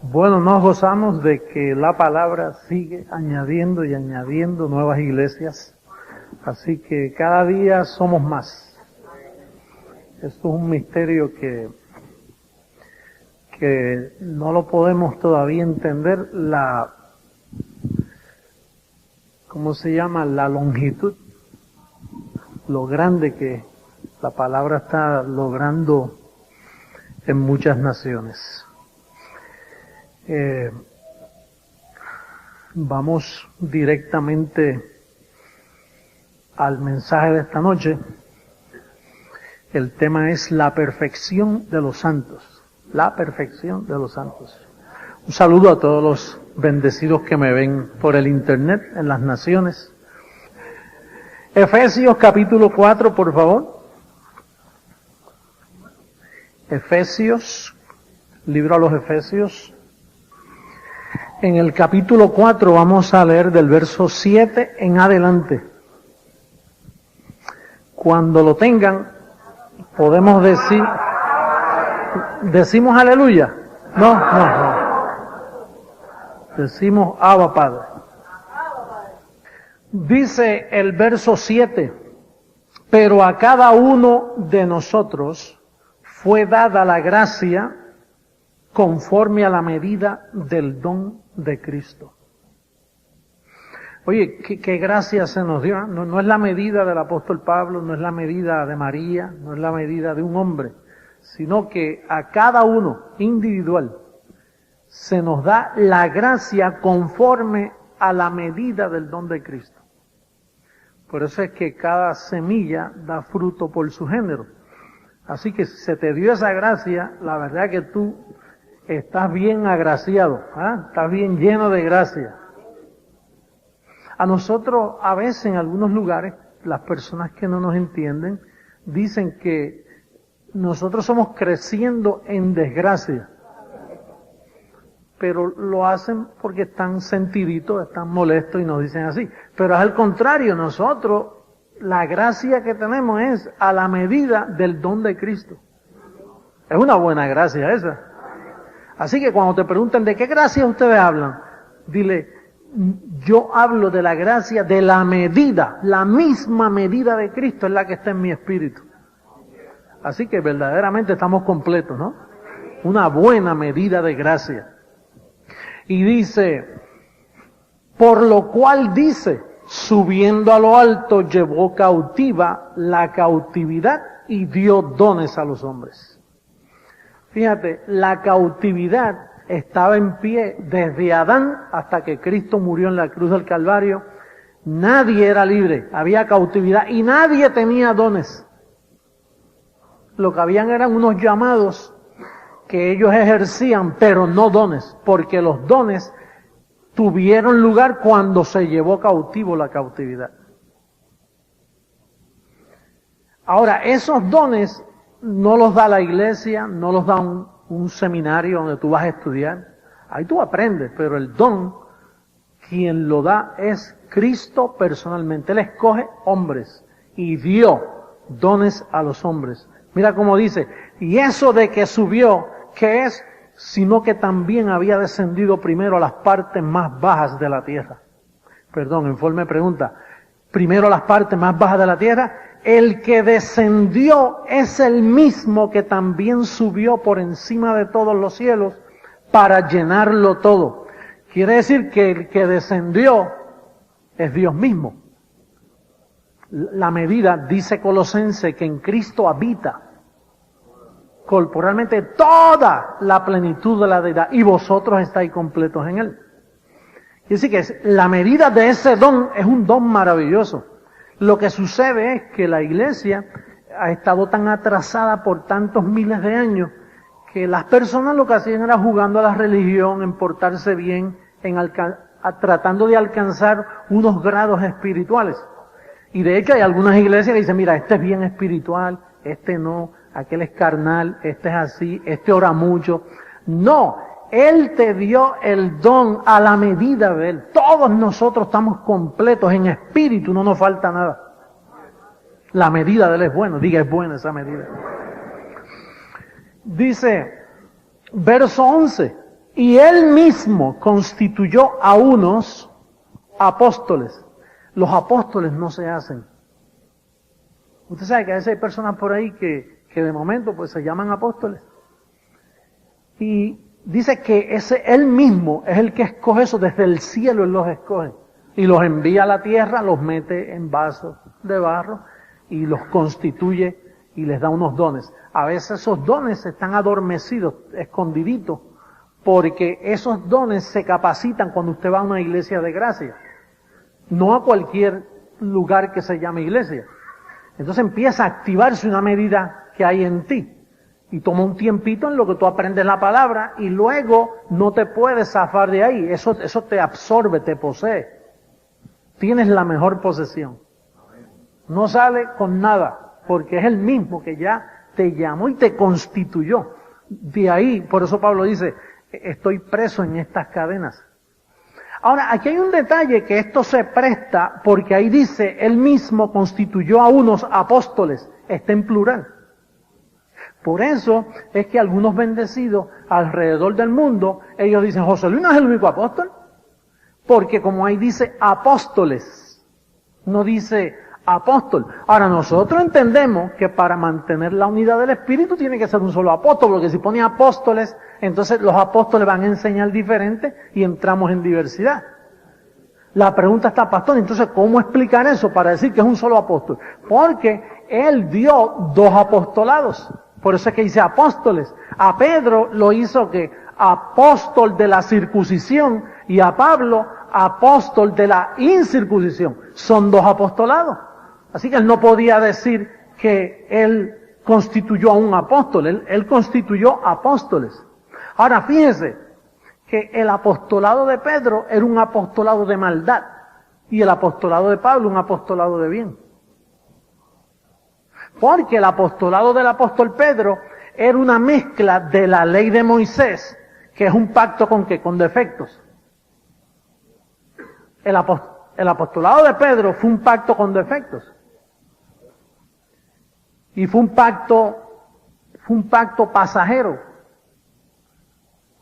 Bueno, nos gozamos de que la palabra sigue añadiendo y añadiendo nuevas iglesias. Así que cada día somos más. Esto es un misterio que no lo podemos todavía entender, ¿cómo se llama? La longitud, lo grande que la palabra está logrando en muchas naciones. Vamos directamente al mensaje de esta noche. El tema es la perfección de los santos. La perfección de los santos. Un saludo a todos los bendecidos que me ven por el internet en las naciones. Efesios capítulo 4, por favor. Efesios, libro a los Efesios. En el capítulo 4 vamos a leer del verso 7 en adelante. Cuando lo tengan, podemos decimos aleluya. No. Decimos Abba Padre. Dice el verso 7, pero a cada uno de nosotros fue dada la gracia conforme a la medida del don de Cristo. Oye, ¿qué gracia se nos dio? No es la medida del apóstol Pablo, no es la medida de María, no es la medida de un hombre, sino que a cada uno individual se nos da la gracia conforme a la medida del don de Cristo. Por eso es que cada semilla da fruto por su género. Así que si se te dio esa gracia, la verdad que tú estás bien agraciado, estás bien lleno de gracia. A nosotros, a veces en algunos lugares, las personas que no nos entienden, dicen que nosotros somos creciendo en desgracia. Pero lo hacen porque están sentiditos, están molestos y nos dicen así. Pero es al contrario, nosotros, la gracia que tenemos es a la medida del don de Cristo. Es una buena gracia esa. Así que cuando te pregunten de qué gracia ustedes hablan, dile, yo hablo de la gracia de la medida, la misma medida de Cristo es la que está en mi espíritu. Así que verdaderamente estamos completos, ¿no? Una buena medida de gracia. Y dice, por lo cual dice, subiendo a lo alto llevó cautiva la cautividad y dio dones a los hombres. Fíjate, la cautividad estaba en pie desde Adán hasta que Cristo murió en la cruz del Calvario. Nadie era libre, había cautividad y nadie tenía dones. Lo que habían eran unos llamados que ellos ejercían, pero no dones, porque los dones tuvieron lugar cuando se llevó cautivo la cautividad. Ahora, esos dones no los da la iglesia, no los da un seminario donde tú vas a estudiar. Ahí tú aprendes, pero el don, quien lo da es Cristo personalmente. Él escoge hombres y dio dones a los hombres. Mira cómo dice, y eso de que subió, ¿qué es? Sino que también había descendido primero a las partes más bajas de la tierra. Perdón, en forma de pregunta. Primero a las partes más bajas de la tierra. El que descendió es el mismo que también subió por encima de todos los cielos para llenarlo todo. Quiere decir que el que descendió es Dios mismo. La medida, dice Colosense, que en Cristo habita corporalmente toda la plenitud de la deidad y vosotros estáis completos en Él. Quiere decir que la medida de ese don es un don maravilloso. Lo que sucede es que la iglesia ha estado tan atrasada por tantos miles de años que las personas lo que hacían era jugando a la religión, en portarse bien, tratando de alcanzar unos grados espirituales. Y de hecho hay algunas iglesias que dicen, mira, este es bien espiritual, este no, aquel es carnal, este es así, este ora mucho. No, Él te dio el don a la medida de Él. Todos nosotros estamos completos en espíritu, no nos falta nada. La medida de Él es buena, diga es buena esa medida. Dice, verso 11, Y él mismo constituyó a unos apóstoles. Los apóstoles no se hacen. Usted sabe que a veces hay personas por ahí que de momento pues se llaman apóstoles. Y dice que él mismo es el que escoge eso, desde el cielo él los escoge. Y los envía a la tierra, los mete en vasos de barro y los constituye y les da unos dones. A veces esos dones están adormecidos, escondiditos, porque esos dones se capacitan cuando usted va a una iglesia de gracia. No a cualquier lugar que se llame iglesia. Entonces empieza a activarse una medida que hay en ti. Y toma un tiempito en lo que tú aprendes la palabra y luego no te puedes zafar de ahí. Eso te absorbe, te posee. Tienes la mejor posesión. No sale con nada, porque es el mismo que ya te llamó y te constituyó. De ahí, por eso Pablo dice, estoy preso en estas cadenas. Ahora, aquí hay un detalle que esto se presta, porque ahí dice, él mismo constituyó a unos apóstoles. Está en plural. Por eso es que algunos bendecidos alrededor del mundo, ellos dicen, José Luis no es el único apóstol. Porque como ahí dice apóstoles, no dice apóstol. Ahora nosotros entendemos que para mantener la unidad del Espíritu tiene que ser un solo apóstol, porque si pone apóstoles, entonces los apóstoles van a enseñar diferente y entramos en diversidad. La pregunta está, pastor, entonces ¿cómo explicar eso para decir que es un solo apóstol? Porque él dio 2 apostolados. Por eso es que dice apóstoles. A Pedro lo hizo que apóstol de la circuncisión y a Pablo apóstol de la incircuncisión. Son 2 apostolados. Así que él no podía decir que él constituyó a un apóstol. Él constituyó apóstoles. Ahora fíjense que el apostolado de Pedro era un apostolado de maldad y el apostolado de Pablo un apostolado de bien. Porque el apostolado del apóstol Pedro era una mezcla de la ley de Moisés, que es un pacto con ¿qué? Con defectos. El apostolado de Pedro fue un pacto con defectos. Y fue un pacto pasajero.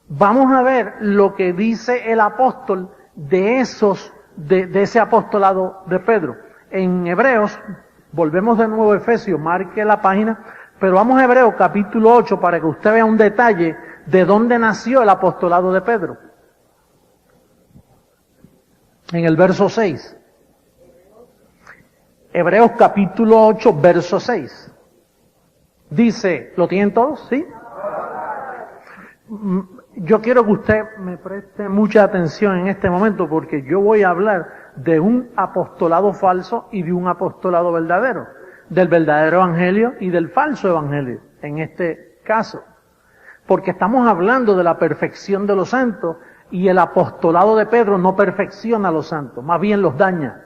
Vamos a ver lo que dice el apóstol de ese apostolado de Pedro. En Hebreos, volvemos de nuevo a Efesios, marque la página, pero vamos a Hebreos capítulo 8 para que usted vea un detalle de dónde nació el apostolado de Pedro. En el verso 6. Hebreos capítulo 8, verso 6. Dice, ¿lo tienen todos? ¿Sí? Yo quiero que usted me preste mucha atención en este momento porque yo voy a hablar de un apostolado falso y de un apostolado verdadero. Del verdadero evangelio y del falso evangelio, en este caso. Porque estamos hablando de la perfección de los santos y el apostolado de Pedro no perfecciona a los santos, más bien los daña.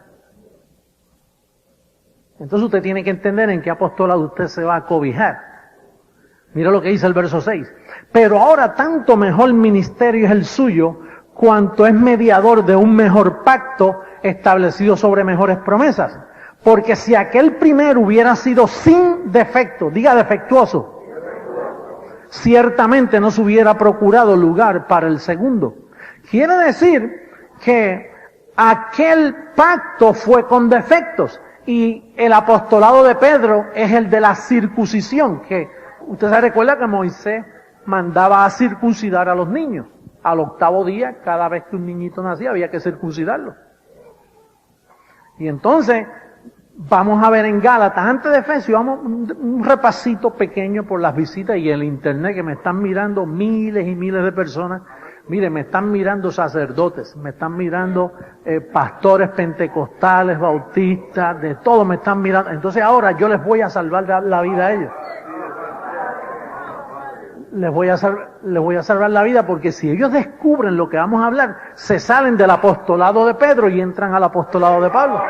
Entonces usted tiene que entender en qué apostolado usted se va a cobijar. Mira lo que dice el verso 6. Pero ahora tanto mejor ministerio es el suyo, cuanto es mediador de un mejor pacto establecido sobre mejores promesas. Porque si aquel primero hubiera sido sin defecto, diga defectuoso, ciertamente no se hubiera procurado lugar para el segundo. Quiere decir que aquel pacto fue con defectos. Y el apostolado de Pedro es el de la circuncisión, que usted se recuerda que Moisés mandaba a circuncidar a los niños. Al 8º día, cada vez que un niñito nacía, había que circuncidarlo. Y entonces, vamos a ver en Gálatas, antes de Efesios, vamos un repasito pequeño por las visitas y el internet, que me están mirando miles y miles de personas. Mire, me están mirando sacerdotes, me están mirando pastores pentecostales, bautistas, de todo me están mirando. Entonces ahora yo les voy a salvar la vida a ellos. Les voy a salvar la vida porque si ellos descubren lo que vamos a hablar, se salen del apostolado de Pedro y entran al apostolado de Pablo.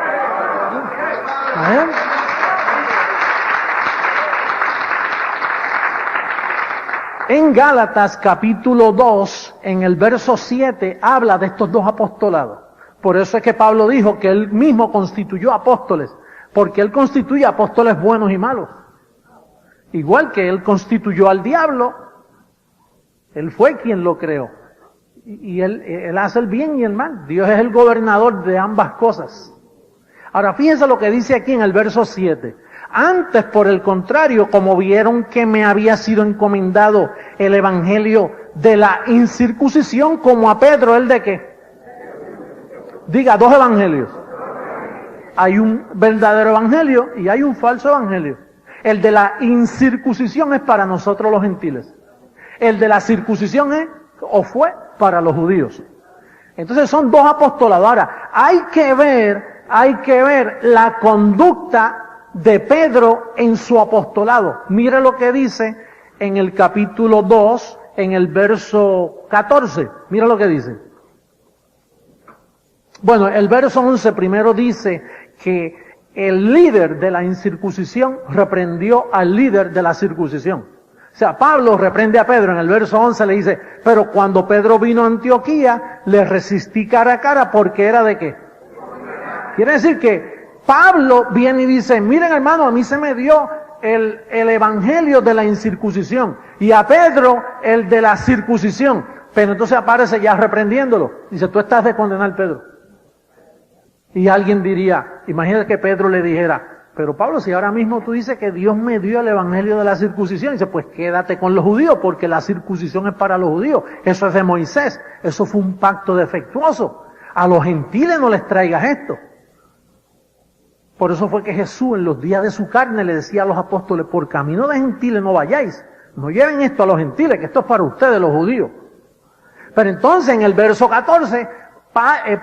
En Gálatas capítulo 2, en el verso 7, habla de estos 2 apostolados. Por eso es que Pablo dijo que él mismo constituyó apóstoles, porque él constituye apóstoles buenos y malos. Igual que él constituyó al diablo, él fue quien lo creó. Y él hace el bien y el mal. Dios es el gobernador de ambas cosas. Ahora fíjense lo que dice aquí en el verso 7. Antes, por el contrario, como vieron que me había sido encomendado el evangelio de la incircuncisión, como a Pedro, ¿el de qué? Diga, dos evangelios. Hay un verdadero evangelio y hay un falso evangelio. El de la incircuncisión es para nosotros los gentiles. El de la circuncisión es, o fue, para los judíos. Entonces son dos apostolados. Ahora, hay que ver la conducta de Pedro en su apostolado. Mire lo que dice en el capítulo 2, en el verso 14. Mira lo que dice. Bueno, el verso 11 primero dice que el líder de la incircuncisión reprendió al líder de la circuncisión. O sea, Pablo reprende a Pedro. En el verso 11 le dice, pero cuando Pedro vino a Antioquía, le resistí cara a cara porque era de qué. Quiere decir que Pablo viene y dice, miren hermano, a mí se me dio el evangelio de la incircuncisión y a Pedro el de la circuncisión. Pero entonces aparece ya reprendiéndolo. Dice, tú estás de condenar, Pedro. Y alguien diría, imagínate que Pedro le dijera, pero Pablo, si ahora mismo tú dices que Dios me dio el evangelio de la circuncisión, dice, pues quédate con los judíos, porque la circuncisión es para los judíos. Eso es de Moisés. Eso fue un pacto defectuoso. A los gentiles no les traigas esto. Por eso fue que Jesús en los días de su carne le decía a los apóstoles, por camino de gentiles no vayáis. No lleven esto a los gentiles, que esto es para ustedes los judíos. Pero entonces en el verso 14,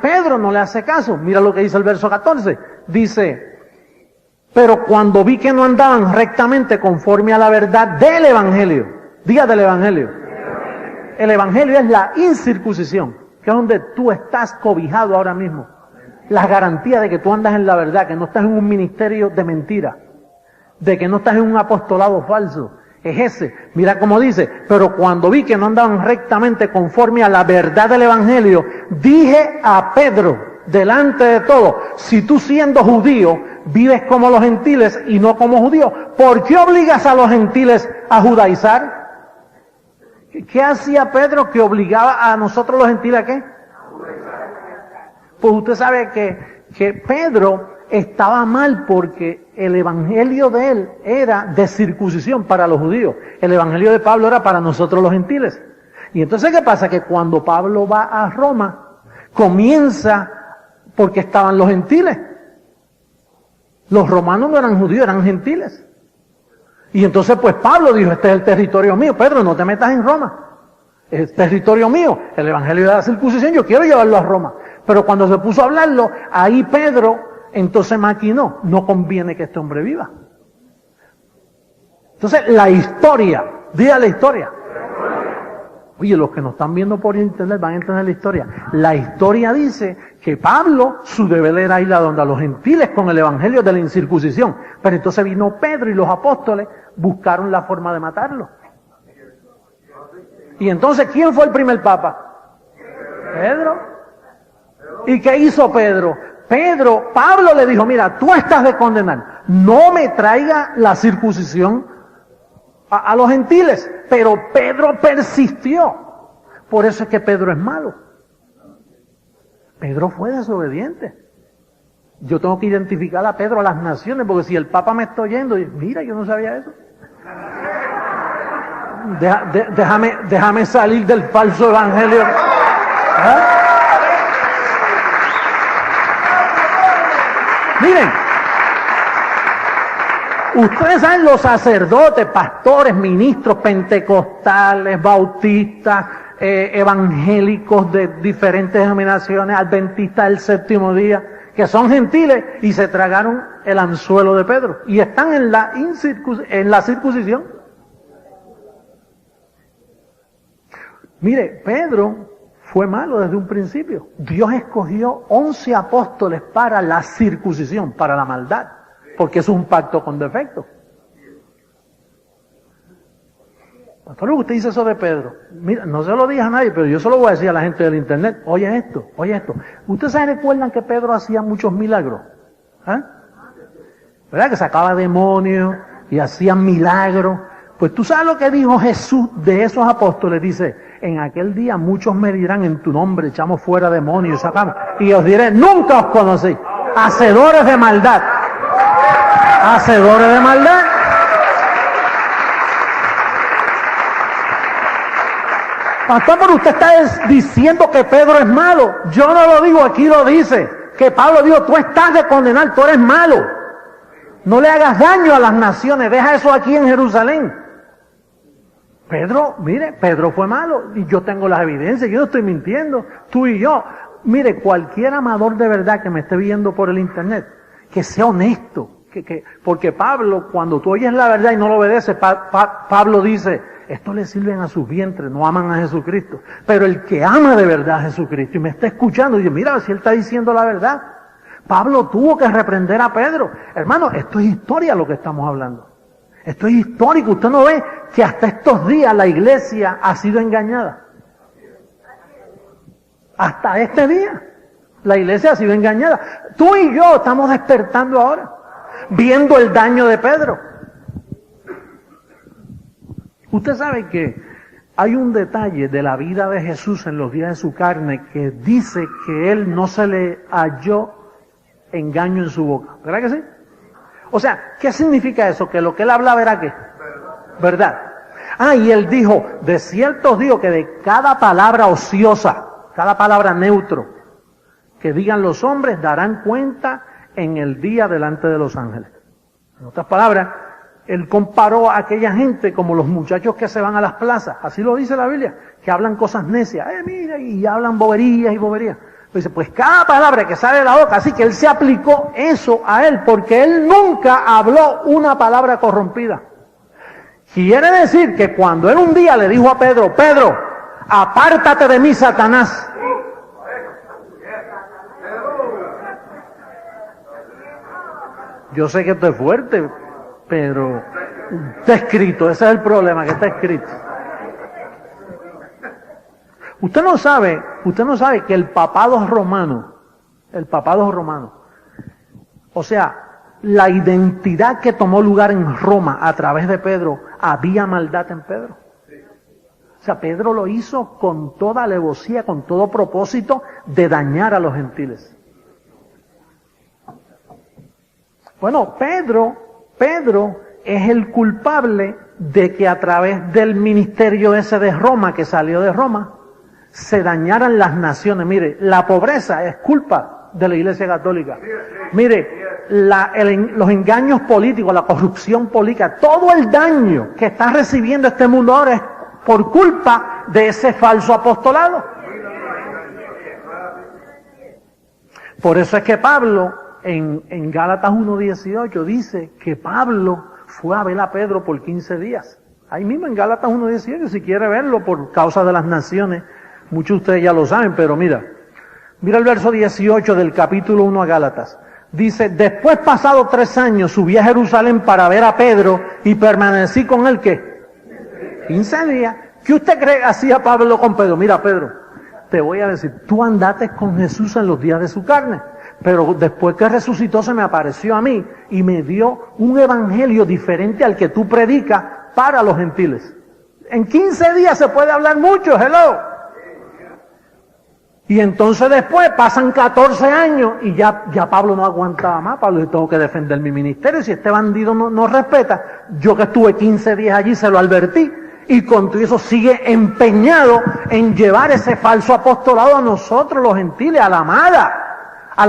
Pedro no le hace caso. Mira lo que dice el verso 14. Dice, pero cuando vi que no andaban rectamente conforme a la verdad del evangelio. Diga del evangelio. El evangelio es la incircuncisión, que es donde tú estás cobijado ahora mismo. Las garantías de que tú andas en la verdad, que no estás en un ministerio de mentira, de que no estás en un apostolado falso. Es ese. Mira cómo dice, pero cuando vi que no andaban rectamente conforme a la verdad del evangelio, dije a Pedro, delante de todo, si tú siendo judío, vives como los gentiles y no como judíos, ¿por qué obligas a los gentiles a judaizar? ¿Qué hacía Pedro que obligaba a nosotros los gentiles a qué? Pues usted sabe que Pedro estaba mal porque el evangelio de él era de circuncisión para los judíos. El evangelio de Pablo era para nosotros los gentiles. Y entonces, ¿qué pasa? Que cuando Pablo va a Roma, comienza porque estaban los gentiles. Los romanos no eran judíos, eran gentiles. Y entonces, pues Pablo dijo, este es el territorio mío. Pedro, no te metas en Roma. Es territorio mío. El evangelio de la circuncisión, yo quiero llevarlo a Roma. Pero cuando se puso a hablarlo, ahí Pedro entonces maquinó, no conviene que este hombre viva. Entonces la historia, diga la historia. Oye, los que nos están viendo por internet van a entender la historia. La historia dice que Pablo, su deber era ir a donde a los gentiles con el evangelio de la incircuncisión. Pero entonces vino Pedro y los apóstoles buscaron la forma de matarlo. Y entonces, ¿quién fue el primer papa? Pedro. ¿Y qué hizo Pedro? Pablo le dijo, mira, tú estás de condenar, no me traiga la circuncisión a los gentiles. Pero Pedro persistió. Por eso es que Pedro es malo. Pedro fue desobediente. Yo tengo que identificar a Pedro a las naciones, porque si el Papa me está oyendo, mira, yo no sabía eso. Déjame salir del falso evangelio. ¿Ah? Miren, ustedes saben, los sacerdotes, pastores, ministros, pentecostales, bautistas, evangélicos de diferentes denominaciones, adventistas del séptimo día, que son gentiles y se tragaron el anzuelo de Pedro y están en la circuncisión. Mire, Pedro fue malo desde un principio. Dios escogió 11 apóstoles para la circuncisión, para la maldad, porque es un pacto con defecto. Pastor, usted dice eso de Pedro. Mira, no se lo dije a nadie, pero yo se lo voy a decir a la gente del internet. Oye esto. ¿Ustedes se recuerdan que Pedro hacía muchos milagros? ¿Ah? ¿Verdad? Que sacaba demonios y hacía milagros. Pues tú sabes lo que dijo Jesús de esos apóstoles. Dice, en aquel día muchos me dirán en tu nombre, echamos fuera demonios, sacamos, y os diré, nunca os conocí, hacedores de maldad. Hacedores de maldad. Pastor, pero usted está diciendo que Pedro es malo. Yo no lo digo, aquí lo dice. Que Pablo dijo, tú estás de condenar, tú eres malo. No le hagas daño a las naciones, deja eso aquí en Jerusalén. Pedro, mire, Pedro fue malo y yo tengo las evidencias, yo no estoy mintiendo, tú y yo. Mire, cualquier amador de verdad que me esté viendo por el internet, que sea honesto, porque Pablo, cuando tú oyes la verdad y no lo obedeces, Pablo dice, esto le sirven a sus vientres, no aman a Jesucristo. Pero el que ama de verdad a Jesucristo y me está escuchando, dice, mira, si él está diciendo la verdad. Pablo tuvo que reprender a Pedro. Hermano, esto es historia lo que estamos hablando. Esto es histórico. Usted no ve que hasta estos días la iglesia ha sido engañada. Hasta este día la iglesia ha sido engañada. Tú y yo estamos despertando ahora, viendo el daño de Pedro. Usted sabe que hay un detalle de la vida de Jesús en los días de su carne que dice que él no se le halló engaño en su boca. ¿Verdad que sí? O sea, ¿qué significa eso? Que lo que él hablaba era ¿qué? Verdad. Y él dijo, de cierto os digo que de cada palabra ociosa, cada palabra neutro que digan los hombres, darán cuenta en el día delante de los ángeles. En otras palabras, él comparó a aquella gente como los muchachos que se van a las plazas, así lo dice la Biblia, que hablan cosas necias, mira, y hablan boberías y boberías. Dice, pues cada palabra que sale de la boca, así que él se aplicó eso a él, porque él nunca habló una palabra corrompida. Quiere decir que cuando él un día le dijo a Pedro, Pedro, apártate de mí, Satanás. Yo sé que esto es fuerte, pero está escrito, ese es el problema, que está escrito. Usted no sabe que el papado romano, o sea, la identidad que tomó lugar en Roma a través de Pedro, había maldad en Pedro. O sea, Pedro lo hizo con toda alevosía, con todo propósito de dañar a los gentiles. Bueno, Pedro es el culpable de que a través del ministerio ese de Roma, que salió de Roma, se dañaran las naciones. Mire, la pobreza es culpa de la Iglesia Católica. Mire, los engaños políticos, la corrupción política, todo el daño que está recibiendo este mundo ahora es por culpa de ese falso apostolado. Por eso es que Pablo, en Gálatas 1:18, dice que Pablo fue a ver a Pedro por 15 días. Ahí mismo en Gálatas 1:18, si quiere verlo por causa de las naciones. Muchos de ustedes ya lo saben, pero mira el verso 18 del capítulo 1 a Gálatas. Dice, después pasado 3 años subí a Jerusalén para ver a Pedro y permanecí con él, ¿qué? 15 días. ¿Qué usted cree hacía Pablo con Pedro? Mira, Pedro, te voy a decir, tú andaste con Jesús en los días de su carne, pero después que resucitó se me apareció a mí y me dio un evangelio diferente al que tú predicas para los gentiles. En 15 días se puede hablar mucho, hello. Y entonces después pasan 14 años y ya Pablo no aguantaba más. Pablo dice, tengo que defender mi ministerio. Si este bandido no respeta, yo que estuve 15 días allí se lo advertí. Y con todo eso sigue empeñado en llevar ese falso apostolado a nosotros los gentiles, a la amada, a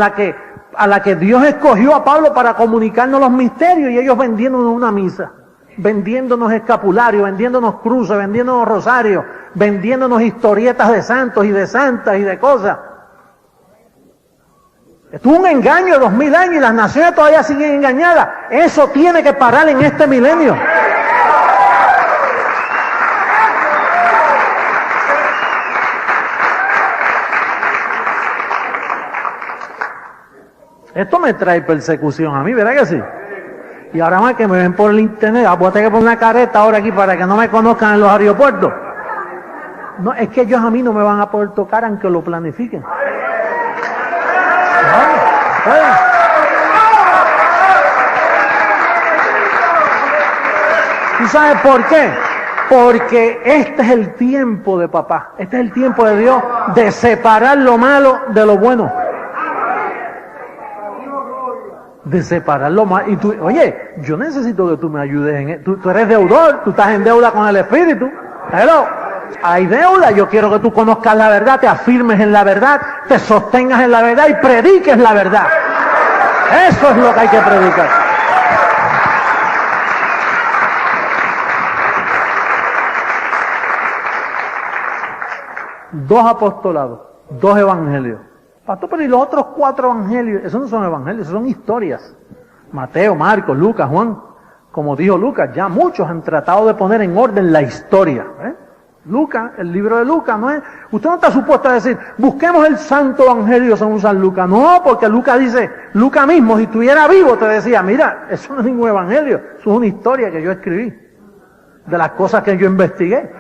la que Dios escogió a Pablo para comunicarnos los misterios, y ellos vendiéndonos una misa, vendiéndonos escapularios, vendiéndonos cruces, vendiéndonos rosarios, vendiéndonos historietas de santos y de santas y de cosas. Esto es un engaño de 2000 años y las naciones todavía siguen engañadas. Eso tiene que parar en este milenio. Esto me trae persecución a mí, ¿verdad que sí? Y ahora más que me ven por el internet, voy a tener que poner una careta ahora aquí para que no me conozcan en los aeropuertos. No, es que ellos a mí no me van a poder tocar aunque lo planifiquen. ¿Tú sabes por qué? Porque este es el tiempo de papá, este es el tiempo de Dios de separar lo malo de lo bueno. De separar lo malo. Y tú, oye, yo necesito que tú me ayudes tú eres deudor, tú estás en deuda con el Espíritu. Pero hay deuda, yo quiero que tú conozcas la verdad, te afirmes en la verdad, te sostengas en la verdad y prediques la verdad. Eso es lo que hay que predicar. Dos apostolados, dos evangelios. Pastor, pero ¿y los otros 4 evangelios? Esos no son evangelios, esos son historias. Mateo, Marcos, Lucas, Juan. Como dijo Lucas, ya muchos han tratado de poner en orden la historia. Lucas, el libro de Lucas, no es... Usted no está supuesto a decir, busquemos el santo evangelio según San Lucas. No, porque Lucas dice, Lucas mismo, si estuviera vivo, te decía, mira, eso no es ningún evangelio, eso es una historia que yo escribí, de las cosas que yo investigué.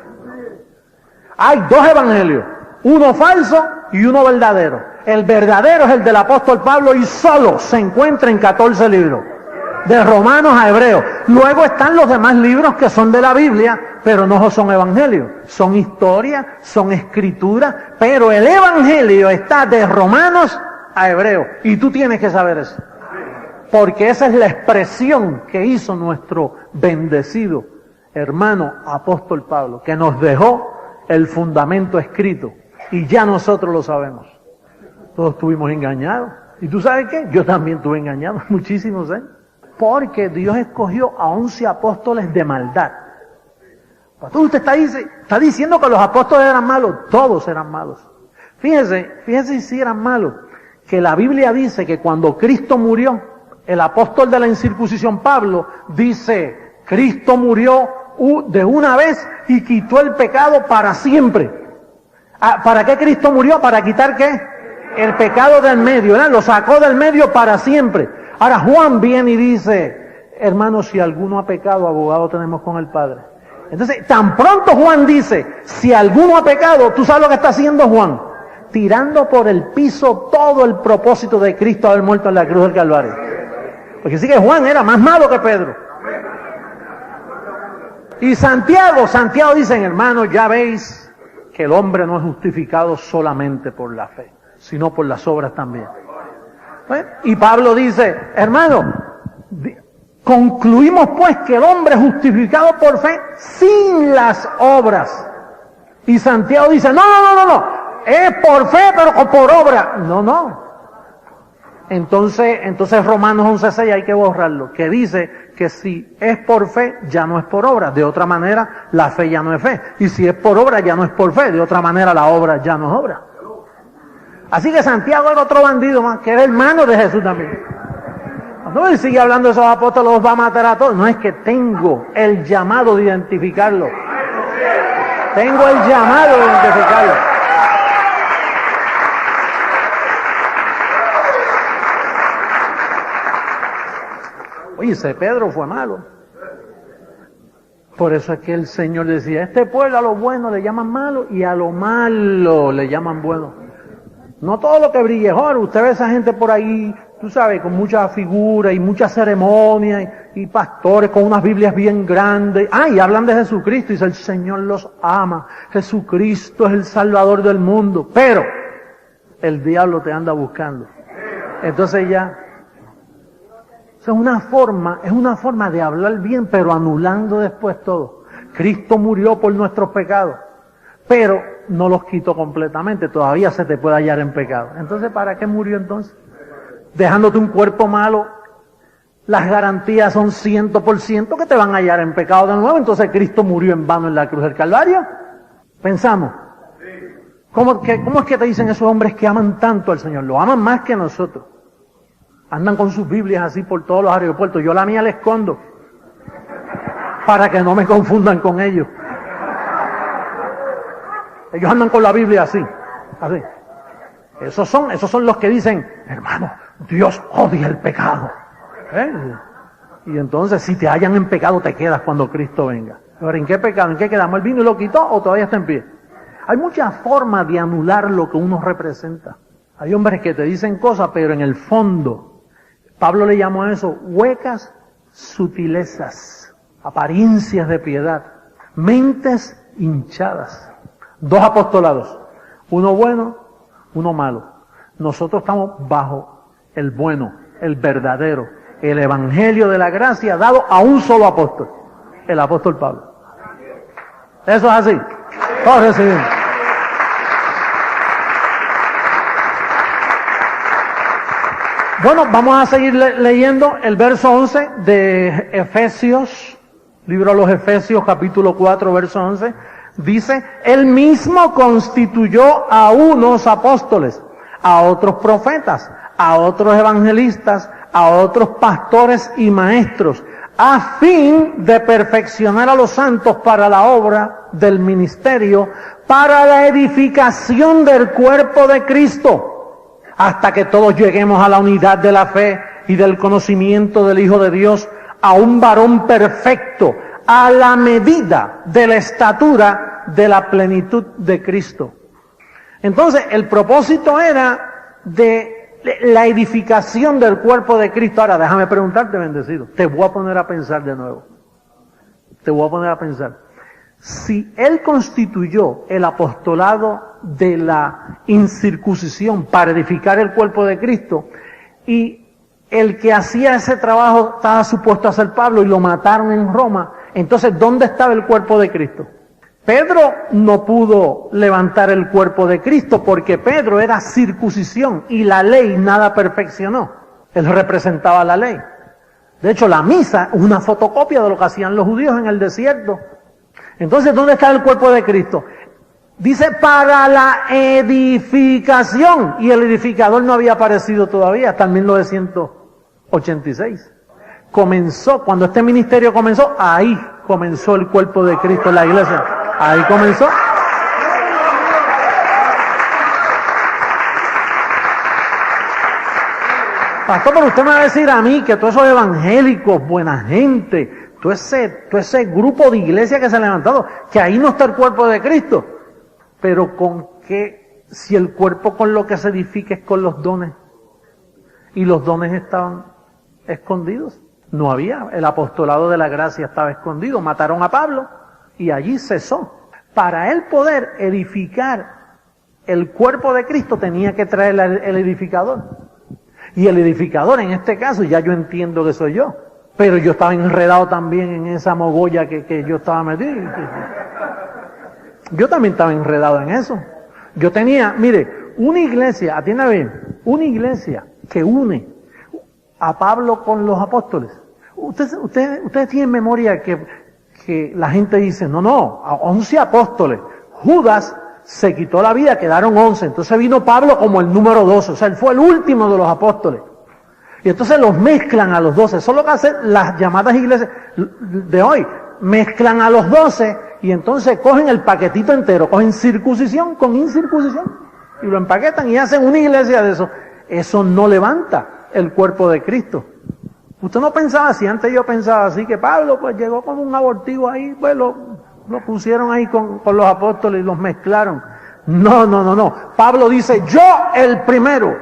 Hay 2 evangelios, uno falso y uno verdadero. El verdadero es el del apóstol Pablo y solo se encuentra en 14 libros, de Romanos a Hebreos. Luego están los demás libros que son de la Biblia, pero no son evangelios, son historias, son escrituras, pero el evangelio está de Romanos a Hebreos. Y tú tienes que saber eso, porque esa es la expresión que hizo nuestro bendecido hermano apóstol Pablo, que nos dejó el fundamento escrito, y ya nosotros lo sabemos. Todos estuvimos engañados. ¿Y tú sabes qué? Yo también estuve engañado muchísimos años. Porque Dios escogió a 11 apóstoles de maldad. Pastor, usted está diciendo que los apóstoles eran malos. Todos eran malos. Fíjese si eran malos. Que la Biblia dice que cuando Cristo murió, el apóstol de la incircuncisión Pablo dice, Cristo murió de una vez y quitó el pecado para siempre. ¿Para qué Cristo murió? ¿Para quitar qué? El pecado del medio, ¿verdad? Lo sacó del medio para siempre. Ahora Juan viene y dice, hermanos, si alguno ha pecado, abogado tenemos con el Padre. Entonces, tan pronto Juan dice, si alguno ha pecado, ¿tú sabes lo que está haciendo Juan? Tirando por el piso todo el propósito de Cristo haber muerto en la cruz del Calvario. Porque sí que Juan era más malo que Pedro. Y Santiago dice, hermanos, ya veis que el hombre no es justificado solamente por la fe, sino por las obras también. Y Pablo dice, hermano, concluimos pues que el hombre es justificado por fe sin las obras. Y Santiago dice, no, es por fe pero por obra. No. Entonces Romanos 11:6 hay que borrarlo, que dice que si es por fe ya no es por obra. De otra manera la fe ya no es fe. Y si es por obra ya no es por fe. De otra manera la obra ya no es obra. Así que Santiago era otro bandido más, que era hermano de Jesús también. Cuando él sigue hablando de esos apóstoles, los va a matar a todos. No, es que tengo el llamado de identificarlo. Tengo el llamado de identificarlo. Oye, ese Pedro fue malo. Por eso es que el Señor decía, este pueblo a lo bueno le llaman malo y a lo malo le llaman bueno. No todo lo que brille es oro. Usted ve a esa gente por ahí, tú sabes, con mucha figura y mucha ceremonia y pastores con unas Biblias bien grandes. Y hablan de Jesucristo y dice, el Señor los ama. Jesucristo es el Salvador del mundo. Pero el diablo te anda buscando. Entonces ya... Eso es una forma de hablar bien, pero anulando después todo. Cristo murió por nuestros pecados, pero no los quitó completamente. Todavía se te puede hallar en pecado. Entonces, ¿para qué murió entonces? Dejándote un cuerpo malo, las garantías son 100% que te van a hallar en pecado de nuevo. Entonces, Cristo murió en vano en la cruz del Calvario. Pensamos. ¿Cómo es que te dicen esos hombres que aman tanto al Señor? Lo aman más que nosotros. Andan con sus Biblias así por todos los aeropuertos. Yo la mía la escondo para que no me confundan con ellos. Ellos andan con la Biblia así. Esos son los que dicen, hermano, Dios odia el pecado. Y entonces si te hallan en pecado te quedas cuando Cristo venga. Pero ¿en qué pecado? ¿En qué quedamos? ¿El vino y lo quitó o todavía está en pie? Hay muchas formas de anular lo que uno representa. Hay hombres que te dicen cosas, pero en el fondo... Pablo le llamó a eso huecas sutilezas, apariencias de piedad, Mentes hinchadas. 2 apostolados. Uno bueno, uno malo. Nosotros estamos bajo el bueno, el verdadero, el evangelio de la gracia dado a un solo apóstol, el apóstol Pablo. Eso es así. Todos recibimos. Bueno, vamos a seguir leyendo el verso 11 de Efesios, libro de los Efesios, capítulo 4, verso 11. Dice, Él mismo constituyó a unos apóstoles, a otros profetas, a otros evangelistas, a otros pastores y maestros, a fin de perfeccionar a los santos para la obra del ministerio, para la edificación del cuerpo de Cristo, hasta que todos lleguemos a la unidad de la fe y del conocimiento del Hijo de Dios, a un varón perfecto, a la medida de la estatura de la plenitud de Cristo. Entonces, el propósito era de la edificación del cuerpo de Cristo. Ahora, déjame preguntarte, bendecido, te voy a poner a pensar de nuevo. Te voy a poner a pensar. Si Él constituyó el apostolado de la incircuncisión para edificar el cuerpo de Cristo, y el que hacía ese trabajo estaba supuesto a ser Pablo y lo mataron en Roma, entonces ¿dónde estaba el cuerpo de Cristo? Pedro no pudo levantar el cuerpo de Cristo porque Pedro era circuncisión y la ley nada perfeccionó. Él representaba la ley. De hecho, la misa es una fotocopia de lo que hacían los judíos en el desierto. Entonces, ¿dónde está el cuerpo de Cristo? Dice, para la edificación. Y el edificador no había aparecido todavía hasta el 1986. Comenzó, cuando este ministerio comenzó, ahí comenzó el cuerpo de Cristo en la iglesia. Ahí comenzó. Pastor, pero usted me va a decir a mí que todos esos evangélicos, buena gente, todo ese grupo de iglesia que se ha levantado, que ahí no está el cuerpo de Cristo. Pero con qué, si el cuerpo con lo que se edifica es con los dones, y los dones estaban escondidos. No había, el apostolado de la gracia estaba escondido. Mataron a Pablo y allí cesó. Para él poder edificar el cuerpo de Cristo tenía que traer el edificador. Y el edificador en este caso, ya yo entiendo que soy yo, pero yo estaba enredado también en esa mogolla que yo estaba metido. Yo también estaba enredado en eso. Yo tenía, mire, una iglesia, atienda bien, una iglesia que une a Pablo con los apóstoles. Ustedes tienen memoria que la gente dice, no, a 11 apóstoles. Judas se quitó la vida, quedaron 11. Entonces vino Pablo como el número 12. O sea, él fue el último de los apóstoles. Y entonces los mezclan a los 12. Eso es lo que hacen las llamadas iglesias de hoy. Mezclan a los 12 y entonces cogen el paquetito entero. Cogen circuncisión con incircuncisión. Y lo empaquetan y hacen una iglesia de eso. Eso no levanta el cuerpo de Cristo. Usted no pensaba así, antes yo pensaba así, que Pablo pues llegó con un abortivo ahí, pues lo pusieron ahí con los apóstoles y los mezclaron. No. Pablo dice, yo el primero.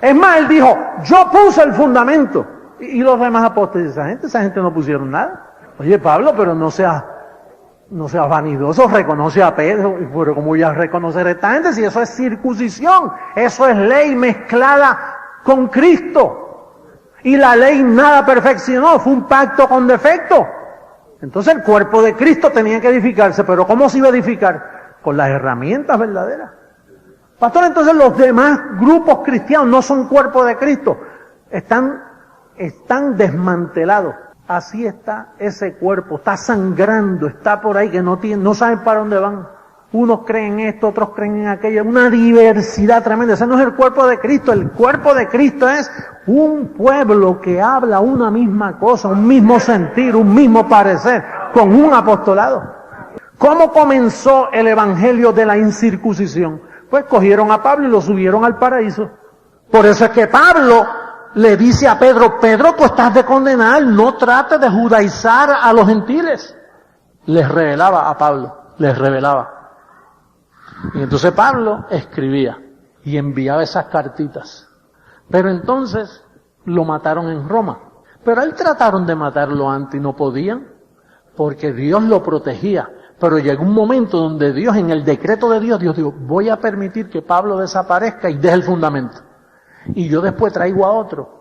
Es más, él dijo, yo puse el fundamento. Y los demás apóstoles, esa gente no pusieron nada. Oye Pablo, pero no seas vanidoso, reconoce a Pedro. Pero ¿cómo voy a reconocer a esta gente si eso es circuncisión? Eso es ley mezclada con Cristo. Y la ley nada perfeccionó, fue un pacto con defecto. Entonces el cuerpo de Cristo tenía que edificarse, pero ¿cómo se iba a edificar? Con las herramientas verdaderas. Pastor, entonces los demás grupos cristianos no son cuerpo de Cristo, están desmantelados. Así está ese cuerpo, está sangrando, está por ahí que no saben para dónde van. Unos creen esto, otros creen en aquello, una diversidad tremenda. Ese no es el cuerpo de Cristo. El cuerpo de Cristo es un pueblo que habla una misma cosa, un mismo sentir, un mismo parecer, con un apostolado. ¿Cómo comenzó el evangelio de la incircuncisión? Pues cogieron a Pablo y lo subieron al paraíso. Por eso es que Pablo le dice a Pedro, Pedro, tú estás de condenar, no trates de judaizar a los gentiles. Les revelaba a Pablo, les revelaba. Y entonces Pablo escribía y enviaba esas cartitas. Pero entonces lo mataron en Roma. Pero a él trataron de matarlo antes y no podían, porque Dios lo protegía. Pero llegó un momento donde Dios, en el decreto de Dios, Dios dijo, voy a permitir que Pablo desaparezca y deje el fundamento. Y yo después traigo a otro.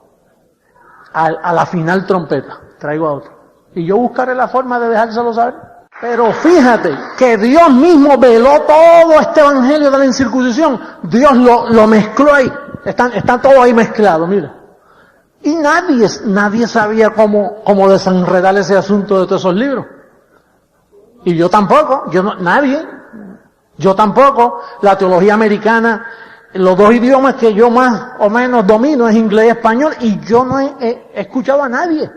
A la final trompeta, traigo a otro. Y yo buscaré la forma de dejárselo saber. Pero fíjate que Dios mismo veló todo este evangelio de la incircuncisión. Dios lo mezcló ahí. Está todo ahí mezclado, mira. Y nadie sabía cómo desenredar ese asunto de todos esos libros. Y yo tampoco, nadie. Yo tampoco. La teología americana, los dos idiomas que yo más o menos domino es inglés y español, y yo no he escuchado a nadie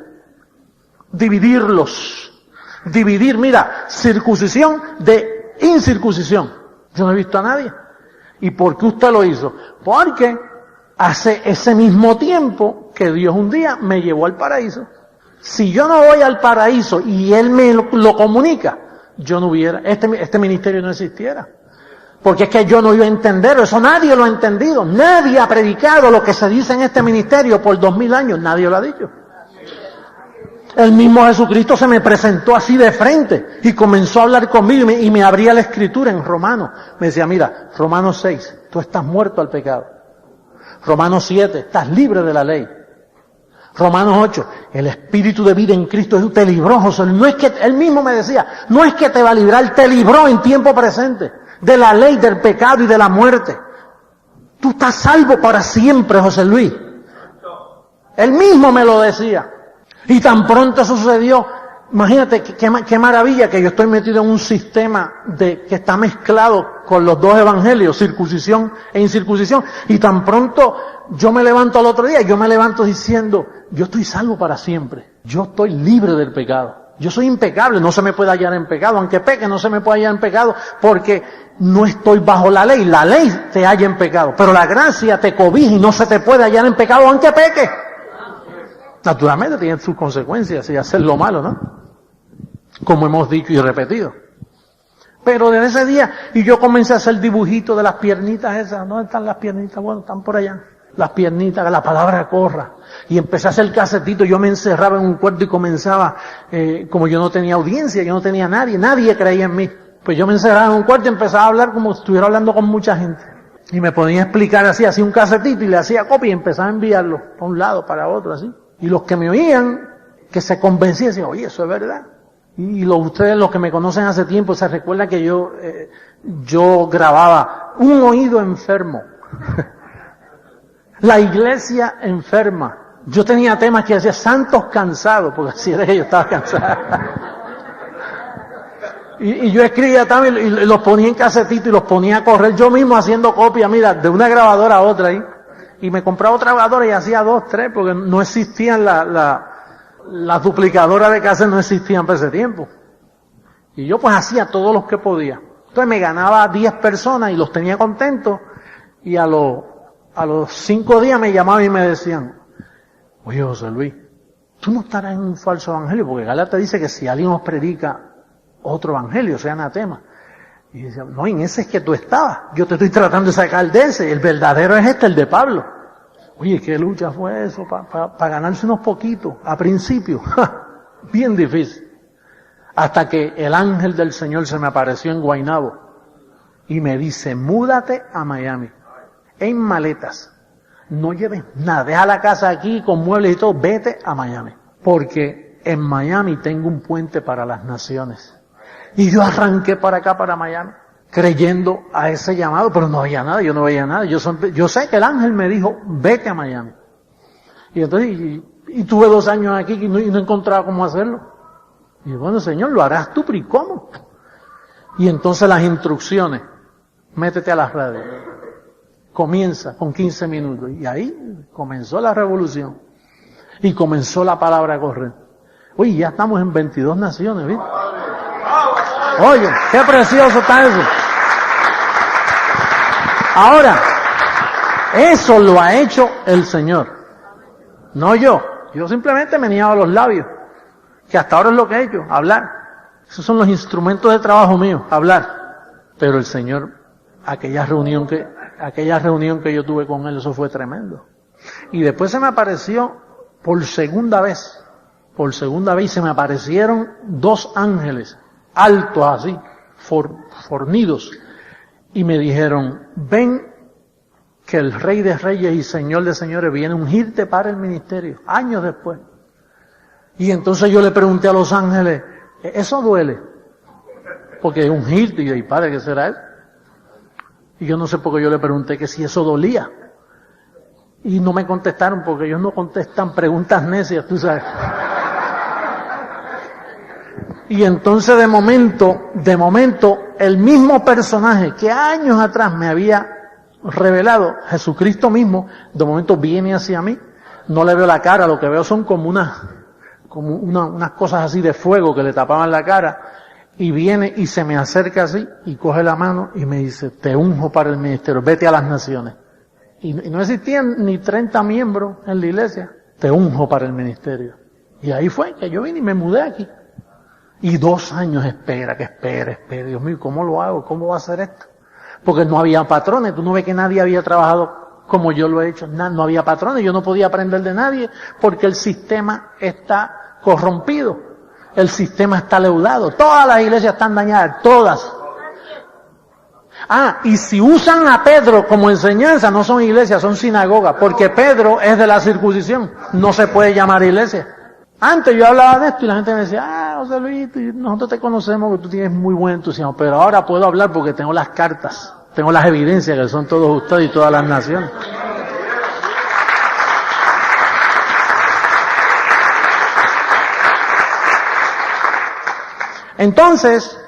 dividir, mira, circuncisión de incircuncisión. Yo no he visto a nadie. ¿Y por qué usted lo hizo? Porque hace ese mismo tiempo que Dios un día me llevó al paraíso. Si yo no voy al paraíso y Él me lo comunica, yo no hubiera, este ministerio no existiera. Porque es que yo no iba a entender, eso nadie lo ha entendido. Nadie ha predicado lo que se dice en este ministerio por 2000 años, nadie lo ha dicho. El mismo Jesucristo se me presentó así de frente y comenzó a hablar conmigo y me abría la escritura en Romanos. Me decía, mira, Romanos 6, tú estás muerto al pecado. Romanos 7, estás libre de la ley. Romanos 8, el espíritu de vida en Cristo te libró, José. No es que, él mismo me decía, no es que te va a librar, te libró en tiempo presente de la ley, del pecado y de la muerte. Tú estás salvo para siempre, José Luis. Él mismo me lo decía. Y tan pronto eso sucedió, imagínate qué maravilla que yo estoy metido en un sistema que está mezclado con los dos evangelios, circuncisión e incircuncisión. Y tan pronto yo me levanto al otro día, yo me levanto diciendo, yo estoy salvo para siempre. Yo estoy libre del pecado. Yo soy impecable, no se me puede hallar en pecado. Aunque peque, no se me puede hallar en pecado porque no estoy bajo la ley. La ley te halla en pecado, pero la gracia te cobija y no se te puede hallar en pecado aunque peque. Naturalmente tiene sus consecuencias y hacer lo malo, ¿no? Como hemos dicho y repetido. Pero desde ese día, y yo comencé a hacer dibujitos de las piernitas esas. ¿Dónde están las piernitas? Bueno, están por allá. Las piernitas, la palabra corra. Y empecé a hacer casetitos, yo me encerraba en un cuarto y comenzaba, como yo no tenía audiencia, yo no tenía nadie creía en mí. Pues yo me encerraba en un cuarto y empezaba a hablar como si estuviera hablando con mucha gente. Y me ponía a explicar así, hacía un casetito y le hacía copia y empezaba a enviarlo para un lado, para otro, así. Y los que me oían, que se convencían, decían, oye, eso es verdad. Y ustedes, los que me conocen hace tiempo, se recuerdan que yo grababa un oído enfermo. La iglesia enferma. Yo tenía temas que hacía santos cansados, porque así era que yo estaba cansado. Y yo escribía también y los ponía en casetito y los ponía a correr yo mismo haciendo copia, mira, de una grabadora a otra ahí. Y me compraba otra grabadora y hacía 2, 3, porque no existían las duplicadoras de cassette, no existían para ese tiempo. Y yo pues hacía todos los que podía. Entonces me ganaba 10 personas y los tenía contentos, y a los 5 días me llamaban y me decían, oye José Luis, tú no estarás en un falso evangelio, porque Gálatas dice que si alguien os predica otro evangelio, sea anatema. Y decía, no, en ese es que tú estabas. Yo te estoy tratando de sacar de ese. El verdadero es el de Pablo. Oye, qué lucha fue eso para ganarse unos poquitos. A principio, bien difícil. Hasta que el ángel del Señor se me apareció en Guaynabo y me dice, múdate a Miami. En maletas. No lleves nada. Deja la casa aquí con muebles y todo. Vete a Miami. Porque en Miami tengo un puente para las naciones. Y yo arranqué para acá, para Miami, creyendo a ese llamado, pero no había nada, yo no veía nada. Yo sé que el ángel me dijo, vete a Miami. Y entonces, y tuve 2 años aquí y no encontraba cómo hacerlo. Y bueno, Señor, lo harás tú, pero ¿y cómo? Y entonces las instrucciones, métete a las radios. Comienza con 15 minutos. Y ahí comenzó la revolución. Y comenzó la palabra a correr. Oye, ya estamos en 22 naciones, ¿viste? Oye, qué precioso está eso. Ahora, eso lo ha hecho el Señor. No yo. Yo simplemente me niaba los labios. Que hasta ahora es lo que he hecho, hablar. Esos son los instrumentos de trabajo mío, hablar. Pero el Señor, aquella reunión que yo tuve con Él, eso fue tremendo. Y después se me apareció por segunda vez se me aparecieron 2 ángeles, altos así, fornidos. Y me dijeron, ven que el Rey de Reyes y Señor de Señores viene a ungirte para el ministerio, años después. Y entonces yo le pregunté a los ángeles, ¿eso duele? Porque ungirte, y yo, Padre, ¿qué será eso? Y yo no sé por qué yo le pregunté que si eso dolía. Y no me contestaron porque ellos no contestan preguntas necias, tú sabes. Y entonces de momento, el mismo personaje que años atrás me había revelado, Jesucristo mismo, de momento viene hacia mí. No le veo la cara, lo que veo son como unas cosas así de fuego que le tapaban la cara. Y viene y se me acerca así y coge la mano y me dice, te unjo para el ministerio, vete a las naciones. Y no existían ni 30 miembros en la iglesia, te unjo para el ministerio. Y ahí fue que yo vine y me mudé aquí. Y 2 años espera. Dios mío, ¿cómo lo hago? ¿Cómo va a hacer esto? Porque no había patrones, tú no ves que nadie había trabajado como yo lo he hecho, no había patrones, yo no podía aprender de nadie porque el sistema está corrompido. El sistema está leudado. Todas las iglesias están dañadas. Todas. Y si usan a Pedro como enseñanza, no son iglesias, son sinagogas. Porque Pedro es de la circuncisión. No se puede llamar iglesia. Antes yo hablaba de esto y la gente me decía, José Luis, nosotros te conocemos que tú tienes muy buen entusiasmo. Pero ahora puedo hablar porque tengo las cartas. Tengo las evidencias que son todos ustedes y todas las naciones. Entonces,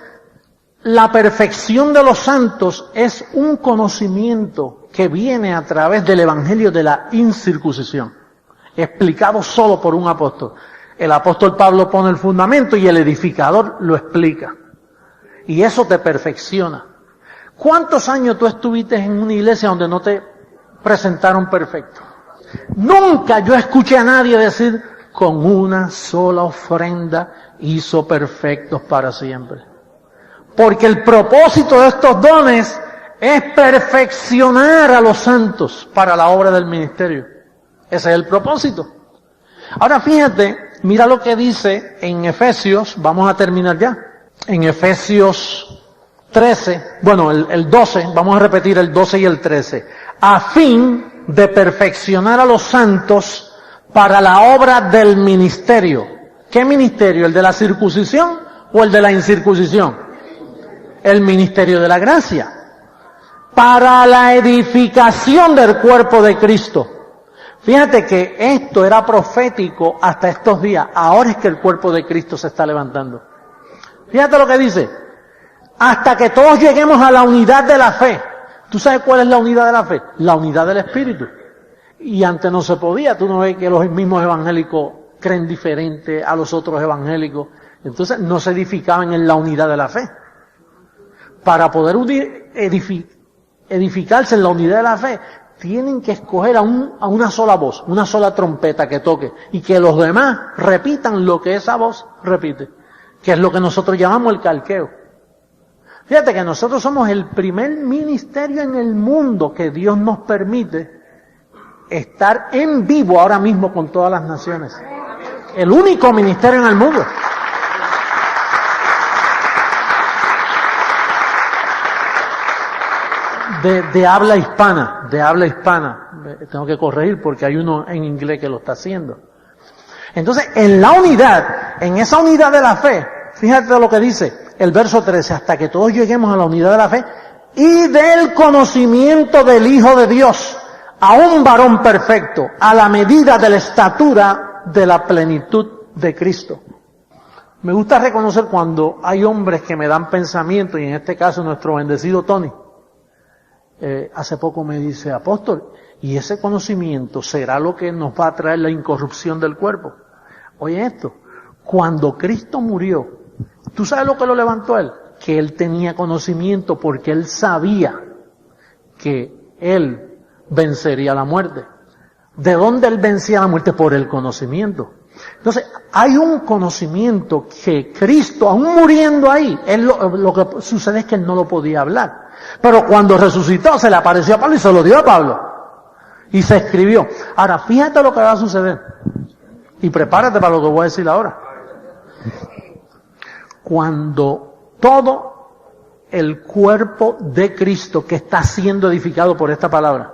la perfección de los santos es un conocimiento que viene a través del evangelio de la incircuncisión, explicado solo por un apóstol. El apóstol Pablo pone el fundamento y el edificador lo explica. Y eso te perfecciona. ¿Cuántos años tú estuviste en una iglesia donde no te presentaron perfecto? Nunca yo escuché a nadie decir, con una sola ofrenda hizo perfectos para siempre. Porque el propósito de estos dones es perfeccionar a los santos para la obra del ministerio. Ese es el propósito. Ahora fíjate, mira lo que dice en Efesios, vamos a terminar ya. En Efesios 13, bueno, el 12, vamos a repetir el 12 y el 13. A fin de perfeccionar a los santos para la obra del ministerio. ¿Qué ministerio? ¿El de la circuncisión o el de la incircuncisión? El ministerio de la gracia. Para la edificación del cuerpo de Cristo. Fíjate que esto era profético hasta estos días. Ahora es que el cuerpo de Cristo se está levantando. Fíjate lo que dice. Hasta que todos lleguemos a la unidad de la fe. ¿Tú sabes cuál es la unidad de la fe? La unidad del Espíritu. Y antes no se podía. Tú no ves que los mismos evangélicos creen diferente a los otros evangélicos. Entonces no se edificaban en la unidad de la fe. Para poder edificarse en la unidad de la fe, tienen que escoger a una sola voz, una sola trompeta que toque, y que los demás repitan lo que esa voz repite, que es lo que nosotros llamamos el calqueo. Fíjate que nosotros somos el primer ministerio en el mundo que Dios nos permite estar en vivo ahora mismo con todas las naciones. El único ministerio en el mundo. De habla hispana. Tengo que corregir porque hay uno en inglés que lo está haciendo. Entonces, en la unidad, en esa unidad de la fe, fíjate lo que dice el verso 13, hasta que todos lleguemos a la unidad de la fe y del conocimiento del Hijo de Dios, a un varón perfecto, a la medida de la estatura de la plenitud de Cristo. Me gusta reconocer cuando hay hombres que me dan pensamiento, y en este caso nuestro bendecido Tony, hace poco me dice, apóstol, ¿y ese conocimiento será lo que nos va a traer la incorrupción del cuerpo? Oye esto, cuando Cristo murió, ¿tú sabes lo que lo levantó él? Que él tenía conocimiento porque él sabía que él vencería la muerte. ¿De dónde él vencía la muerte? Por el conocimiento. Entonces, hay un conocimiento que Cristo, aún muriendo ahí, lo que sucede es que él no lo podía hablar. Pero cuando resucitó, se le apareció a Pablo y se lo dio a Pablo. Y se escribió. Ahora, fíjate lo que va a suceder. Y prepárate para lo que voy a decir ahora. Cuando todo el cuerpo de Cristo que está siendo edificado por esta palabra.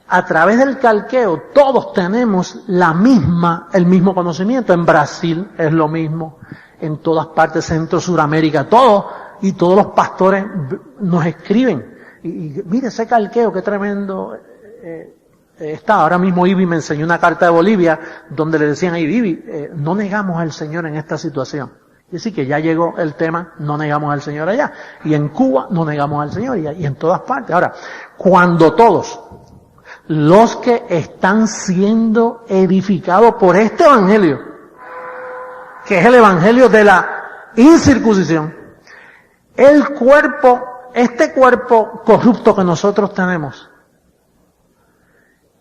A través del calqueo todos tenemos el mismo conocimiento. En Brasil es lo mismo, en todas partes, Centro, Suramérica, todo, y todos los pastores nos escriben. Y mire ese calqueo, qué tremendo está. Ahora mismo Ibi me enseñó una carta de Bolivia donde le decían, Ibi, no negamos al Señor en esta situación. Y así que ya llegó el tema, no negamos al Señor allá. Y en Cuba no negamos al Señor, y en todas partes. Ahora, cuando todos los que están siendo edificados por este evangelio, que es el evangelio de la incircuncisión, este cuerpo corrupto que nosotros tenemos,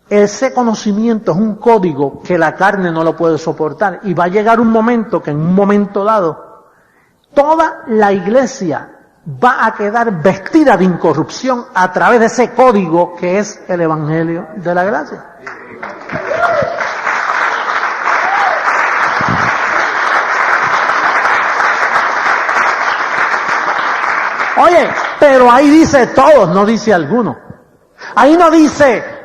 ese conocimiento es un código que la carne no lo puede soportar, y va a llegar un momento que en un momento dado toda la iglesia va a quedar vestida de incorrupción a través de ese código que es el evangelio de la gracia. Oye, pero ahí dice todos, no dice alguno. Ahí no dice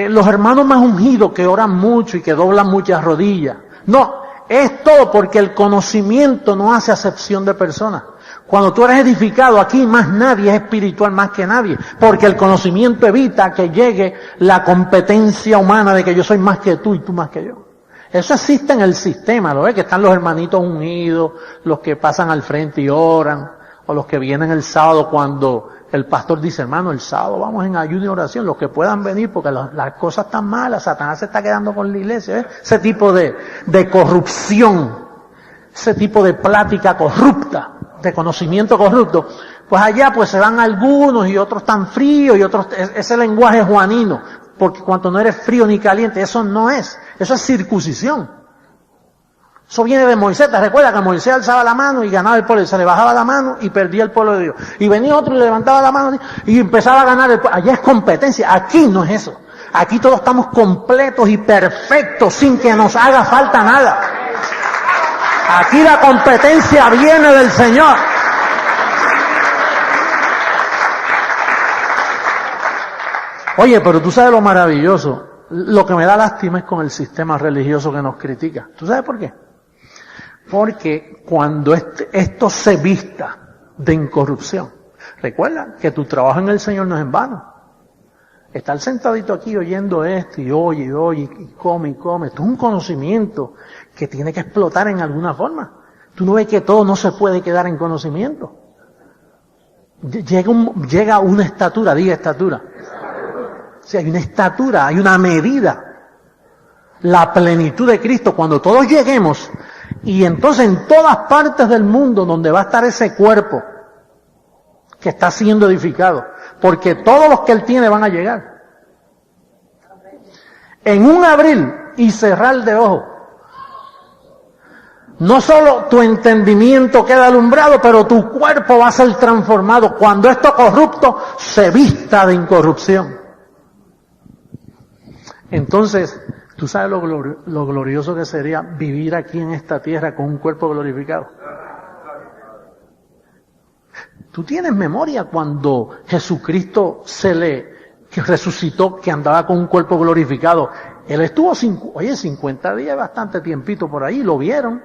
los hermanos más ungidos que oran mucho y que doblan muchas rodillas. No, es todo, porque el conocimiento no hace acepción de personas. Cuando tú eres edificado, aquí más nadie es espiritual más que nadie, porque el conocimiento evita que llegue la competencia humana de que yo soy más que tú y tú más que yo. Eso existe en el sistema, ¿lo ves? Que están los hermanitos unidos, los que pasan al frente y oran, o los que vienen el sábado cuando el pastor dice, hermano, el sábado vamos en ayuno y oración, los que puedan venir porque las cosas están malas, Satanás se está quedando con la iglesia, ¿ves? Ese tipo de corrupción, ese tipo de plática corrupta, de conocimiento corrupto, pues allá pues se van algunos y otros tan fríos y otros, ese lenguaje juanino, porque cuando no eres frío ni caliente, eso no es, eso es circuncisión. Eso viene de Moisés. ¿Te recuerdas que Moisés alzaba la mano y ganaba el pueblo? Y se le bajaba la mano y perdía el pueblo de Dios. Y venía otro y le levantaba la mano y empezaba a ganar el pueblo. Allá es competencia. Aquí no es eso. Aquí todos estamos completos y perfectos sin que nos haga falta nada. Aquí la competencia viene del Señor. Oye, pero tú sabes lo maravilloso. Lo que me da lástima es con el sistema religioso que nos critica. ¿Tú sabes por qué? Porque cuando esto se vista de incorrupción, recuerda que tu trabajo en el Señor no es en vano. Estar sentadito aquí oyendo esto y oye, y come. Esto es un conocimiento que tiene que explotar en alguna forma. Tú no ves que todo no se puede quedar en conocimiento. Llega una estatura, diga estatura. Si hay una estatura, hay una medida. La plenitud de Cristo, cuando todos lleguemos, y entonces en todas partes del mundo donde va a estar ese cuerpo que está siendo edificado, porque todos los que Él tiene van a llegar. En un abrir y cerrar de ojos, no solo tu entendimiento queda alumbrado, pero tu cuerpo va a ser transformado cuando esto corrupto se vista de incorrupción. Entonces, ¿tú sabes lo glorioso que sería vivir aquí en esta tierra con un cuerpo glorificado? ¿Tú tienes memoria cuando Jesucristo que resucitó, que andaba con un cuerpo glorificado? Él estuvo 50 días, bastante tiempito por ahí, lo vieron.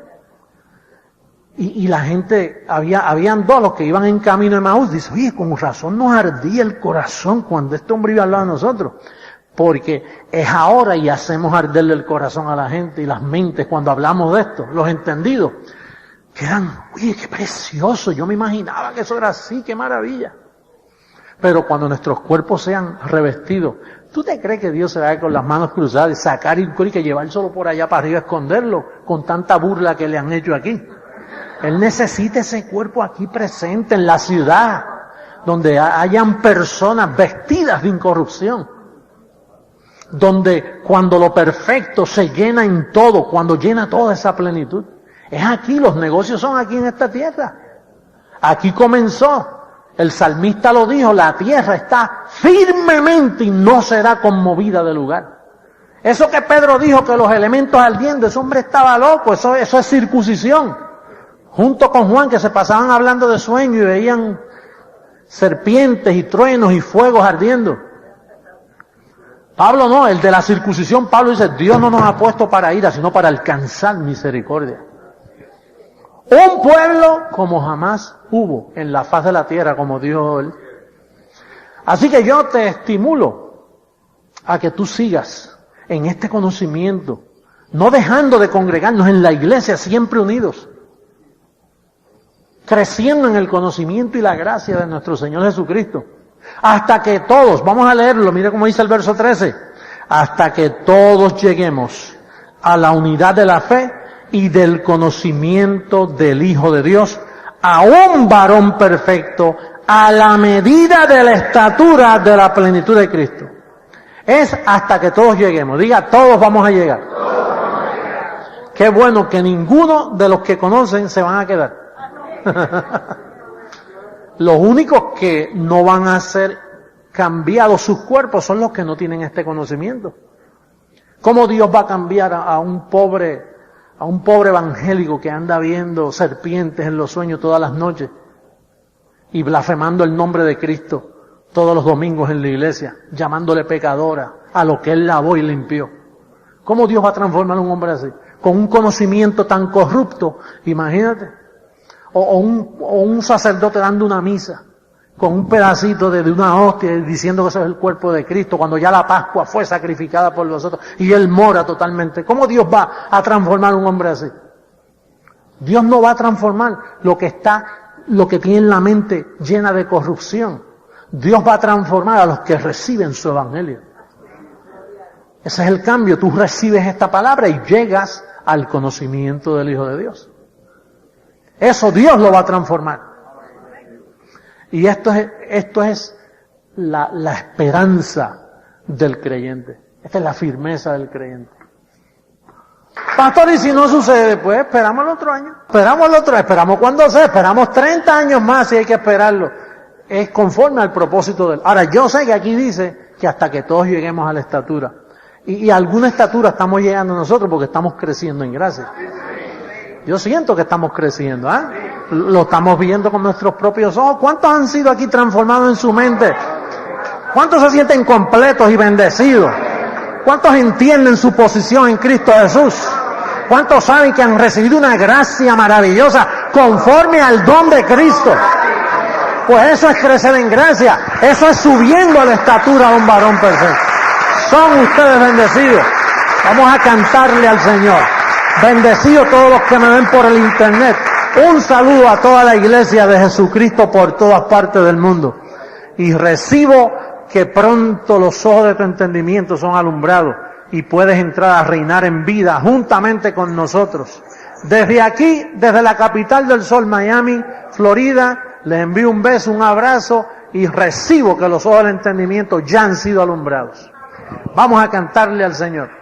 Y la gente, habían dos los que iban en camino de Emaús, dice, oye, con razón nos ardía el corazón cuando este hombre iba al lado de nosotros. Porque es ahora y hacemos arderle el corazón a la gente y las mentes cuando hablamos de esto, los entendidos. Quedan, oye, qué precioso, yo me imaginaba que eso era así, qué maravilla. Pero cuando nuestros cuerpos sean revestidos, ¿tú te crees que Dios se va a ir con las manos cruzadas y sacar y que llevar solo por allá para arriba a esconderlo con tanta burla que le han hecho aquí? Él necesita ese cuerpo aquí presente en la ciudad, donde hayan personas vestidas de incorrupción. Donde cuando lo perfecto se llena en todo, cuando llena toda esa plenitud. Es aquí, los negocios son aquí en esta tierra. Aquí comenzó. El salmista lo dijo, la tierra está firmemente y no será conmovida de lugar. Eso que Pedro dijo, que los elementos ardiendo, ese hombre estaba loco, eso es circuncisión. Junto con Juan, que se pasaban hablando de sueño y veían serpientes y truenos y fuegos ardiendo. Pablo no, el de la circuncisión, Pablo dice, Dios no nos ha puesto para ira, sino para alcanzar misericordia. Un pueblo como jamás hubo en la faz de la tierra, como dijo él. Así que yo te estimulo a que tú sigas en este conocimiento, no dejando de congregarnos en la iglesia, siempre unidos, creciendo en el conocimiento y la gracia de nuestro Señor Jesucristo, hasta que todos, vamos a leerlo, mire cómo dice el verso 13, hasta que todos lleguemos a la unidad de la fe y del conocimiento del Hijo de Dios, a un varón perfecto, a la medida de la estatura de la plenitud de Cristo. Es hasta que todos lleguemos. Diga, todos vamos a llegar. Qué bueno que ninguno de los que conocen se van a quedar. Los únicos que no van a ser cambiados sus cuerpos son los que no tienen este conocimiento. ¿Cómo Dios va a cambiar a un pobre evangélico que anda viendo serpientes en los sueños todas las noches y blasfemando el nombre de Cristo todos los domingos en la iglesia, llamándole pecadora a lo que Él lavó y limpió? ¿Cómo Dios va a transformar a un hombre así? Con un conocimiento tan corrupto, imagínate. O un sacerdote dando una misa con un pedacito de una hostia diciendo que eso es el cuerpo de Cristo, cuando ya la Pascua fue sacrificada por vosotros y Él mora totalmente. ¿Cómo Dios va a transformar a un hombre así? Dios no va a transformar lo que tiene en la mente llena de corrupción. Dios va a transformar a los que reciben su evangelio. Ese es el cambio. Tú recibes esta palabra y llegas al conocimiento del Hijo de Dios. Eso Dios lo va a transformar. Y esto es la esperanza del creyente. Esta es la firmeza del creyente. Pastor, y si no sucede, pues esperamos el otro año. Esperamos cuando sea, esperamos 30 años más si hay que esperarlo. Es conforme al propósito de Él. Ahora, yo sé que aquí dice que hasta que todos lleguemos a la estatura. Y a alguna estatura estamos llegando nosotros porque estamos creciendo en gracia. Yo siento que estamos creciendo, ¿eh? Lo estamos viendo con nuestros propios ojos. ¿Cuántos han sido aquí transformados en su mente? ¿Cuántos se sienten completos y bendecidos? ¿Cuántos entienden su posición en Cristo Jesús? ¿Cuántos saben que han recibido una gracia maravillosa conforme al don de Cristo? Pues eso es crecer en gracia. Eso es subiendo a la estatura de un varón perfecto. Son ustedes bendecidos. Vamos a cantarle al Señor. Bendecidos todos los que me ven por el internet. Un saludo a toda la iglesia de Jesucristo por todas partes del mundo. Y recibo que pronto los ojos de tu entendimiento son alumbrados y puedes entrar a reinar en vida juntamente con nosotros. Desde aquí, desde la capital del sol, Miami, Florida, les envío un beso, un abrazo y recibo que los ojos del entendimiento ya han sido alumbrados. Vamos a cantarle al Señor.